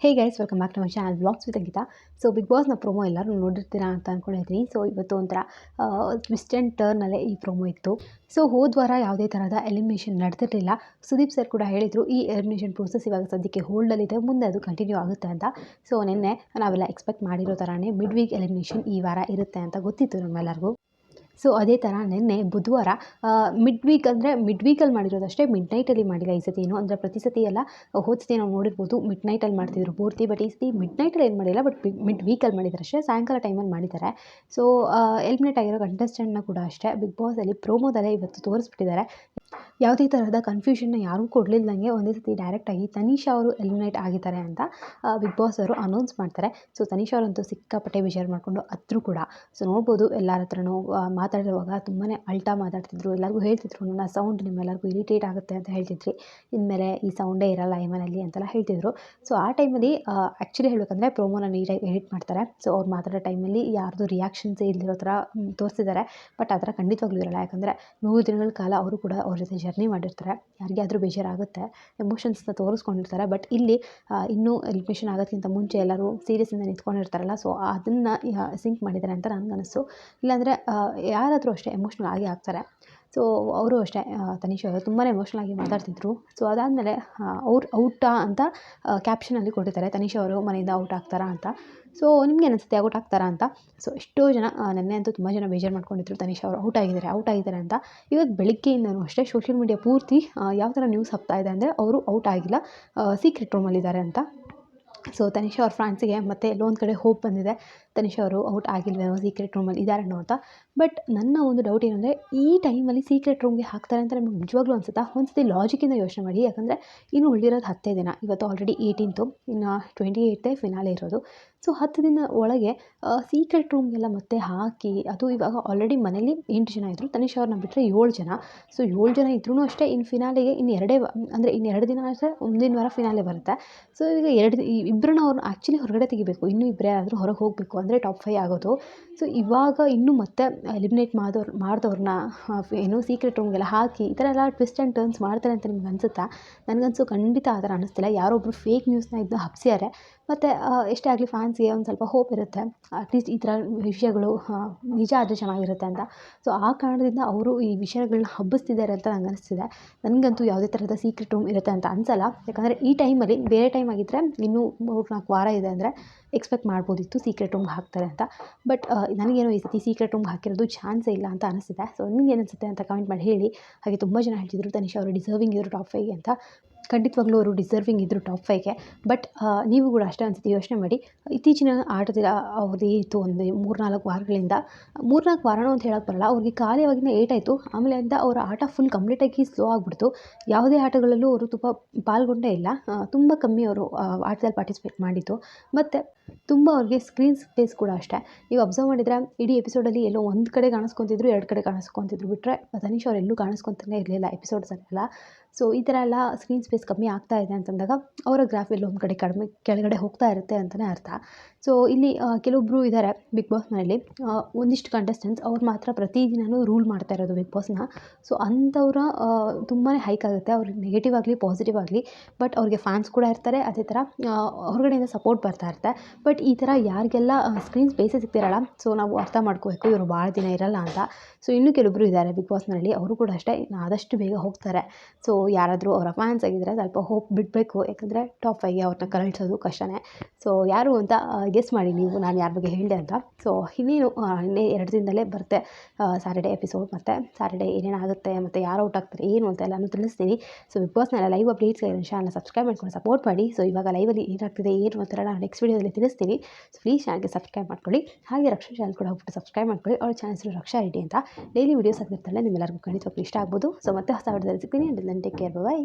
Hey guys welcome back to my channel vlogs with Ankita. So big ಬಾಸ್ನ promo ಎಲ್ಲರೂ ನೋಡಿರ್ತೀರಾ ಅಂತ ಅಂದ್ಕೊಂಡಿದ್ದೀನಿ. ಸೊ ಇವತ್ತು ಒಂಥರ ಟ್ವಿಸ್ಟ್ ಆ್ಯಂಡ್ ಟರ್ನಲ್ಲೇ ಈ ಪ್ರೊಮೋ ಇತ್ತು. ಸೊ ಹೋದ ವಾರ ಯಾವುದೇ ಥರದ ಎಲಿಮಿನೇಷನ್ ನಡೆದಿರಲಿಲ್ಲ. ಸುದೀಪ್ ಸರ್ ಕೂಡ ಹೇಳಿದರು ಈ ಎಲಿಮಿನೇಷನ್ ಪ್ರೋಸೆಸ್ ಇವಾಗ ಸದ್ಯಕ್ಕೆ ಹೋಲ್ಡಲ್ಲಿದೆ, ಮುಂದೆ ಅದು ಕಂಟಿನ್ಯೂ ಆಗುತ್ತೆ ಅಂತ. ಸೊ ನಿನ್ನೆ ನಾವೆಲ್ಲ ಎಕ್ಸ್ಪೆಕ್ಟ್ ಮಾಡಿರೋ ಥರನೇ ಮಿಡ್ ವೀಕ್ ಎಲಿಮಿನೇಷನ್ ಈ ವಾರ ಇರುತ್ತೆ ಅಂತ ಗೊತ್ತಿತ್ತು ನಮ್ಮೆಲ್ಲರಿಗೂ. ಸೊ ಅದೇ ಥರ ನಿನ್ನೆ ಬುಧವಾರ ಮಿಡ್ ವೀಕಲ್ಲಿ ಮಾಡಿರೋದಷ್ಟೇ, ಮಿಡ್ ನೈಟಲ್ಲಿ ಮಾಡಿಲ್ಲ ಈ ಸತಿ. ಅಂದರೆ ಪ್ರತಿ ಸತಿ ಎಲ್ಲ ಹೋದ ಸತಿ ನಾವು ನೋಡಿರ್ಬೋದು ಮಿಡ್ ನೈಟಲ್ಲಿ ಮಾಡ್ತಿದ್ರು ಪೂರ್ತಿ, ಬಟ್ ಈ ಸತಿ ಮಿಡ್ ನೈಟಲ್ಲಿ ಏನು ಮಾಡಿಲ್ಲ, ಬಟ್ ಮಿಡ್ ವೀಕಲ್ಲಿ ಮಾಡಿದ್ದಾರೆ ಅಷ್ಟೇ, ಸಾಯಂಕಾಲ ಟೈಮಲ್ಲಿ ಮಾಡಿದ್ದಾರೆ. ಸೊ ಎಲಿಮಿನೇಟ್ ಆಗಿರೋ ಕಂಟೆಸ್ಟೆಂಟ್ನ ಕೂಡ ಅಷ್ಟೇ ಬಿಗ್ ಬಾಸಲ್ಲಿ ಪ್ರೋಮೋದಲ್ಲೇ ಇವತ್ತು ತೋರಿಸ್ಬಿಟ್ಟಿದ್ದಾರೆ. ಯಾವುದೇ ಥರದ ಕನ್ಫ್ಯೂಷನ್ನ ಯಾರೂ ಕೊಡಲಿಲ್ಲದಂಗೆ ಒಂದೇ ಸತಿ ಡೈರೆಕ್ಟಾಗಿ ತನಿಷಾ ಅವರು ಎಲಿಮಿನೇಟ್ ಆಗಿದ್ದಾರೆ ಅಂತ ಬಿಗ್ ಬಾಸ್ ಅವರು ಅನೌನ್ಸ್ ಮಾಡ್ತಾರೆ. ಸೊ ತನಿಷಾ ಅವರಂತೂ ಸಿಕ್ಕಾಪಟ್ಟೆ ಬೇಜಾರು ಮಾಡಿಕೊಂಡು ಅದ್ರು ಕೂಡ. ಸೊ ನೋಡ್ಬೋದು ಎಲ್ಲರ ಹತ್ರನೂ ಮಾತಾಡಿರುವಾಗ ತುಂಬಾ ಅಳ್ತಾ ಮಾತಾಡ್ತಿದ್ರು, ಎಲ್ಲರಿಗೂ ಹೇಳ್ತಿದ್ರು ನನ್ನ ಸೌಂಡ್ ನಿಮ್ಮೆಲ್ಲರಿಗೂ ಇರಿಟೇಟ್ ಆಗುತ್ತೆ ಅಂತ ಹೇಳ್ತಿದ್ರಿ, ಇನ್ಮೇಲೆ ಈ ಸೌಂಡೇ ಇರಲ್ಲ ಈ ಮನೇಲಿ ಅಂತೆಲ್ಲ ಹೇಳ್ತಿದ್ರು. ಸೊ ಆ ಟೈಮಲ್ಲಿ ಆ್ಯಕ್ಚುಲಿ ಹೇಳಬೇಕಂದ್ರೆ ಪ್ರೋಮೋನ ನೀಟಾಗಿ ಎಡಿಟ್ ಮಾಡ್ತಾರೆ. ಸೊ ಅವ್ರು ಮಾತಾಡೋ ಟೈಮಲ್ಲಿ ಯಾರ್ದು ರಿಯಾಕ್ಷನ್ಸೇ ಇಲ್ದಿರೋ ಥರ ತೋರಿಸಿದ್ದಾರೆ. ಬಟ್ ಆ ಥರ ಖಂಡಿತವಾಗ್ಲೂ ಇರಲ್ಲ, ಯಾಕಂದರೆ 100 ದಿನಗಳ ಕಾಲ ಅವರು ಕೂಡ ಅವ್ರ ಜೊತೆ ಜರ್ನಿ ಮಾಡಿರ್ತಾರೆ. ಯಾರಿಗಾದರೂ ಬೇಜಾರಾಗುತ್ತೆ, ಎಮೋಷನ್ಸ್ನ ತೋರಿಸ್ಕೊಂಡಿರ್ತಾರೆ. ಬಟ್ ಇಲ್ಲಿ ಇನ್ನೂ ಎಲಿಮಿನೇಷನ್ ಆಗೋದಕ್ಕಿಂತ ಮುಂಚೆ ಎಲ್ಲರೂ ಸೀರಿಯಸ್ಸಿಂದ ನಿಂತ್ಕೊಂಡಿರ್ತಾರಲ್ಲ, ಸೊ ಅದನ್ನು ಸಿಂಕ್ ಮಾಡಿದ್ದಾರೆ ಅಂತ ನನಗನ್ನಿಸ್ತು. ಇಲ್ಲಾಂದರೆ ಯಾರಾದರೂ ಅಷ್ಟೇ ಎಮೋಷ್ನಲ್ ಆಗಿ ಆಗ್ತಾರೆ. ಸೊ ಅವರು ಅಷ್ಟೇ, ತನಿಷಾ ಅವರು ತುಂಬಾ ಎಮೋಷ್ನಲ್ ಆಗಿ ಮಾತಾಡ್ತಿದ್ರು. ಸೊ ಅದಾದಮೇಲೆ ಅವ್ರು ಔಟಾ ಅಂತ ಕ್ಯಾಪ್ಷನಲ್ಲಿ ಕೊಟ್ಟಿದ್ದಾರೆ, ತನಿಷಾ ಅವರು ಮನೆಯಿಂದ ಔಟ್ ಆಗ್ತಾರಾ ಅಂತ. ಸೊ ನಿಮ್ಗೆ ಅನಿಸುತ್ತೆ ಔಟ್ ಆಗ್ತಾರಾ ಅಂತ? ಸೊ ಎಷ್ಟೋ ಜನ ನೆನ್ನೆ ಅಂತೂ ತುಂಬ ಜನ ಬೇಜಾರು ಮಾಡ್ಕೊಂಡಿದ್ರು ತನಿಷಾ ಅವರು ಔಟ್ ಆಗಿದ್ದಾರೆ ಅಂತ. ಇವತ್ತು ಬೆಳಗ್ಗೆಯಿಂದನೂ ಅಷ್ಟೇ ಸೋಷಿಯಲ್ ಮೀಡಿಯಾ ಪೂರ್ತಿ ಯಾವ ಥರ ನ್ಯೂಸ್ ಹಬ್ತಾ ಇದೆ ಅಂದರೆ ಅವರು ಔಟ್ ಆಗಿಲ್ಲ, ಸೀಕ್ರೆಟ್ ರೂಮಲ್ಲಿದ್ದಾರೆ ಅಂತ. ಸೊ ತನಿಷಾ ಅವ್ರ ಫ್ಯಾನ್ಸಿಗೆ ಮತ್ತೆ ಎಲ್ಲೋ ಒಂದು ಕಡೆ ಹೋಪ್ ಬಂದಿದೆ, ತನಿಷಾ ಅವರು ಔಟ್ ಆಗಿಲ್ವೇನೋ, ಸೀಕ್ರೆಟ್ ರೂಮಲ್ಲಿ ಇದ್ದಾರೇನೋ ಅಂತ. ಬಟ್ ನನ್ನ ಒಂದು ಡೌಟ್ ಏನಂದರೆ, ಈ ಟೈಮಲ್ಲಿ ಸೀಕ್ರೆಟ್ ರೂಮ್ಗೆ ಹಾಕ್ತಾರೆ ಅಂತ ನಿಮ್ಗೆ ನಿಜವಾಗ್ಲೂ ಅನಿಸುತ್ತಾ? ಒಂದು ಸತಿ ಲಾಜಿಕಿಂದ ಯೋಚನೆ ಮಾಡಿ, ಯಾಕಂದರೆ ಇನ್ನು ಉಳಿದಿರೋದು 10 ದಿನ. ಇವತ್ತು ಆಲ್ರೆಡಿ 18th, ಇನ್ನು 28 ಫಿನಾಲೆ ಇರೋದು. ಸೊ 10 ದಿನ ಒಳಗೆ ಸೀಕ್ರೆಟ್ ರೂಮ್ಗೆಲ್ಲ ಮತ್ತೆ ಹಾಕಿ, ಅದು ಇವಾಗ ಆಲ್ರೆಡಿ ಮನೇಲಿ 8 ಜನ ಇದ್ದರು, ತನಿಷಾ ಅವ್ರನ್ನ ಬಿಟ್ಟರೆ 7 ಜನ. ಸೊ 7 ಜನ ಇದ್ರೂ ಅಷ್ಟೇ, ಇನ್ನು ಫಿನಾಲೆಗೆ ಇನ್ನು ಇನ್ನು 2 ದಿನ ಅಷ್ಟೇ, ಮುಂದಿನ ವಾರ ಫಿನಾಲೆ ಬರುತ್ತೆ. ಸೊ ಈಗ ಇಬ್ಬರನ್ನ ಅವ್ರನ್ನ ಆ್ಯಕ್ಚುಲಿ ಹೊರಗಡೆ ತೆಗಿಬೇಕು, ಇನ್ನೂ ಇಬ್ಬರೇ ಆದರೂ ಹೊರಗೆ ಹೋಗಬೇಕು, ಅಂದರೆ ಟಾಪ್ 5 ಆಗೋದು. ಸೊ ಇವಾಗ ಇನ್ನೂ ಮತ್ತೆ ಎಲಿಮಿನೇಟ್ ಮಾಡಿದವ್ರನ್ನ ಏನು ಸೀಕ್ರೆಟ್ ರೂಮ್ಗೆಲ್ಲ ಹಾಕಿ ಈ ಥರ ಎಲ್ಲ ಟ್ವಿಸ್ಟ್ ಆ್ಯಂಡ್ ಟರ್ನ್ಸ್ ಮಾಡ್ತಾರೆ ಅಂತ ನಿಮ್ಗೆ ಅನಿಸುತ್ತಾ? ನನಗನ್ಸು ಖಂಡಿತ ಆ ಥರ ಅನ್ನಿಸ್ತಿಲ್ಲ. ಯಾರೊಬ್ಬರು ಫೇಕ್ ನ್ಯೂಸ್ನ ಇದನ್ನ ಹಬ್ಸಿದ್ದಾರೆ. ಮತ್ತು ಎಷ್ಟೇ ಆಗಲಿ ಫ್ಯಾನ್ಸ್ಗೆ ಒಂದು ಸ್ವಲ್ಪ ಹೋಪ್ ಇರುತ್ತೆ, ಅಟ್ಲೀಸ್ಟ್ ಈ ಥರ ವಿಷಯಗಳು ನಿಜ ಆದರೆ ಚೆನ್ನಾಗಿರುತ್ತೆ ಅಂತ. ಸೊ ಆ ಕಾರಣದಿಂದ ಅವರು ಈ ವಿಷಯಗಳನ್ನ ಹಬ್ಬಿಸ್ತಿದ್ದಾರೆ ಅಂತ ನಂಗೆ ಅನಿಸ್ತಿದೆ. ನನಗಂತೂ ಯಾವುದೇ ಥರದ ಸೀಕ್ರೆಟ್ ರೂಮ್ ಇರುತ್ತೆ ಅಂತ ಅನಿಸಲ್ಲ, ಯಾಕಂದರೆ ಈ ಟೈಮಲ್ಲಿ ಬೇರೆ ಟೈಮ್ ಆಗಿದ್ದರೆ ಇನ್ನೂ 3-4 ವಾರ ಇದೆ ಅಂದರೆ ಎಕ್ಸ್ಪೆಕ್ಟ್ ಮಾಡ್ಬೋದಿತ್ತು ಸೀಕ್ರೆಟ್ ರೂಮ್ಗೆ ಹಾಕ್ತಾರೆ ಅಂತ. ಬಟ್ ನನಗೇನೋ ಈ ಸತಿ ಸೀಕ್ರೆಟ್ ರೂಮ್ಗೆ ಹಾಕಿರೋದು ಚಾನ್ಸೇ ಇಲ್ಲ ಅಂತ ಅನಿಸ್ತಿದೆ. ಸೊ ನಿಮ್ಗೆ ಏನಿಸುತ್ತೆ ಅಂತ ಕಮೆಂಟ್ ಮಾಡಿ ಹೇಳಿ. ಹಾಗೆ ತುಂಬ ಜನ ಹೇಳ್ತಿದ್ರು ತನಿಷಾ ಅವರು ಡಿಸರ್ವಿಂಗ್ ಇದ್ರು ಟಾಪ್ 5ಗೆ ಅಂತ. ಖಂಡಿತವಾಗ್ಲೂ ಅವರು ಡಿಸರ್ವಿಂಗ್ ಇದ್ದರು ಟಾಪ್ 5ಗೆ. ಬಟ್ ನೀವು ಕೂಡ ಅಷ್ಟೇ ಅನಿಸುತ್ತೆ, ಯೋಚನೆ ಮಾಡಿ. ಇತ್ತೀಚಿನ ಆಟದ ಅವ್ರದ್ದು ಇತ್ತು ಒಂದು 3-4 ವಾರಗಳಿಂದ, 3-4 ವಾರನೂ ಅಂತ ಹೇಳೋಕ್ಕೆ ಬರಲ್ಲ, ಅವ್ರಿಗೆ ಖಾಲಿಯಾವಾಗಿಂದ ಏಟಾಯಿತು. ಆಮೇಲೆ ಅವರ ಆಟ ಫುಲ್ ಕಂಪ್ಲೀಟಾಗಿ ಸ್ಲೋ ಆಗಿಬಿಡ್ತು. ಯಾವುದೇ ಆಟಗಳಲ್ಲೂ ಅವರು ಪಾಲ್ಗೊಂಡೇ ಇಲ್ಲ, ತುಂಬ ಕಮ್ಮಿ ಅವರು ಆಟದಲ್ಲಿ ಪಾರ್ಟಿಸಿಪೇಟ್ ಮಾಡಿದ್ದು. ಮತ್ತು ತುಂಬ ಅವ್ರಿಗೆ ಸ್ಕ್ರೀನ್ ಸ್ಪೇಸ್ ಕೂಡ ಅಷ್ಟೇ. ನೀವು ಅಬ್ಸರ್ವ್ ಮಾಡಿದರೆ ಇಡೀ ಎಪಿಸೋಡಲ್ಲಿ ಎಲ್ಲೋ ಒಂದು ಕಡೆ ಕಾಣಿಸ್ಕೊತಿದ್ರು, 2 ಕಡೆ ಕಾಣಿಸ್ಕೊತಿದ್ರು, ಬಿಟ್ಟರೆ ತನಿಷಾ ಅವ್ರು ಎಲ್ಲೂ ಕಾಣಿಸ್ಕೊತಾನೆ ಇರಲಿಲ್ಲ ಎಪಿಸೋಡ್ಸಲ್ಲೆಲ್ಲ. ಸೊ ಈ ಥರ ಎಲ್ಲ ಸ್ಕ್ರೀನ್ ಸ್ಪೇಸ್ ಕಮ್ಮಿ ಆಗ್ತಾ ಇದೆ ಅಂತಂದಾಗ ಅವರ ಗ್ರಾಫ್ ಎಲ್ಲೋ ಒಂದು ಕಡೆ ಕೆಳಗಡೆ ಹೋಗ್ತಾ ಇರುತ್ತೆ ಅಂತಲೇ ಅರ್ಥ. ಸೊ ಇಲ್ಲಿ ಕೆಲವೊಬ್ಬರು ಇದ್ದಾರೆ ಬಿಗ್ ಬಾಸ್ ಮನೇಲಿ, ಒಂದಿಷ್ಟು ಕಂಟೆಸ್ಟೆಂಟ್ಸ್ ಅವ್ರು ಮಾತ್ರ ಪ್ರತಿದಿನವೂ ರೂಲ್ ಮಾಡ್ತಾ ಇರೋದು ಬಿಗ್ ಬಾಸ್ನ. ಸೊ ಅಂಥವ್ರ ತುಂಬಾ ಹೈಕ್ ಆಗುತ್ತೆ, ಅವ್ರಿಗೆ ನೆಗೆಟಿವ್ ಆಗಲಿ ಪಾಸಿಟಿವ್ ಆಗಲಿ. ಬಟ್ ಅವ್ರಿಗೆ ಫ್ಯಾನ್ಸ್ ಕೂಡ ಇರ್ತಾರೆ, ಅದೇ ಥರ ಹೊರಗಡೆಯಿಂದ ಸಪೋರ್ಟ್ ಬರ್ತಾ ಇರುತ್ತೆ. ಬಟ್ ಈ ಥರ ಯಾರಿಗೆಲ್ಲ ಸ್ಕ್ರೀನ್ ಸ್ಪೇಸೇ ಸಿಗ್ತಿರಲ್ಲ, ಸೊ ನಾವು ಅರ್ಥ ಮಾಡ್ಕೋಬೇಕು ಇವರು ಭಾಳ ದಿನ ಇರಲ್ಲ ಅಂತ. ಸೊ ಇನ್ನೂ ಕೆಲವೊಬ್ಬರು ಇದ್ದಾರೆ ಬಿಗ್ ಬಾಸ್ನಲ್ಲಿ, ಅವರು ಕೂಡ ಅಷ್ಟೇ ಆದಷ್ಟು ಬೇಗ ಹೋಗ್ತಾರೆ. ಸೊ ಯಾರಾದರೂ ಅವರ ಫ್ಯಾನ್ಸ್ ಆಗಿದ್ದರೆ ಸ್ವಲ್ಪ ಹೋಪ್ ಬಿಡಬೇಕು, ಯಾಕಂದರೆ ಟಾಪ್ 5ಗೆ ಅವ್ರನ್ನ ಕಳಿಸೋದು ಕಷ್ಟನೇ. ಸೊ ಯಾರು ಅಂತ ಗೆಸ್ ಮಾಡಿ ನೀವು, ನಾನು ಯಾರ ಬಗ್ಗೆ ಹೇಳಿದೆ ಅಂತ. ಸೊ ಇನ್ನೇನು ಇನ್ನೇ 2 ದಿನದಲ್ಲೇ ಬರುತ್ತೆ ಸ್ಯಾಟರ್ಡೇ ಎಪಿಸೋಡ್, ಮತ್ತು ಸ್ಯಾಟರ್ಡೇ ಏನೇನಾಗುತ್ತೆ ಮತ್ತು ಯಾರು ಔಟ್ ಆಗ್ತಾರೆ ಏನು ಅಂತ ಎಲ್ಲನೂ ತಿಳಿಸ್ತೀನಿ. ಸೊ ಬಿಗ್ ಬಾಸ್ನೆಲ್ಲ ಲೈವ್ ಅಪ್ಡೇಟ್ಸ್ಗೆ ಚಾನಲ್ನ ಸಬ್ಸ್ಕ್ರೈಬ್ ಮಾಡ್ಕೊಂಡು ಸಪೋರ್ಟ್ ಮಾಡಿ. ಸೊ ಇವಾಗ ಲೈವಲ್ಲಿ ಏನಾಗ್ತಿದೆ ಏನು ಅಂತೆಲ್ಲ ನಾನು ನೆಕ್ಸ್ಟ್ ವೀಡಿಯೋದಲ್ಲಿ ತಿಳಿಸ್ತೀನಿ. ಸೊ ಪ್ಲೀಸ್ ಚಾನಲ್ಗೆ ಸಬ್ಸ್ಕ್ರೈಬ್ ಮಾಡ್ಕೊಳ್ಳಿ. ಹಾಗೆ ರಕ್ಷಾ ಚಾನಲ್ ಕೂಡ ಹೋಗ್ಬಿಟ್ಟು ಸಬ್ಸ್ಕ್ರೈಬ್ ಮಾಡ್ಕೊಳ್ಳಿ. ಅವ್ರ ಚಾನಲ್ ಹೆಸರು ರಕ್ಷಾ ರೆಡ್ಡಿ ಅಂತ. ಡೈಲಿ ವೀಡಿಯೋಸ್ ಆಗಿರ್ತಾಳೆ, ನಿಮ್ಮೆಲ್ಲರಿಗೂ ಖಂಡಿತವಾಗ್ಲೂ ಇಷ್ಟ ಆಗ್ಬೋದು. ಸೊ ಮತ್ತೆ ಹೊಸ ವಿಡಿಯೋದಲ್ಲಿ ಸಿಗ್ತೀನಿ. Until then take care, by.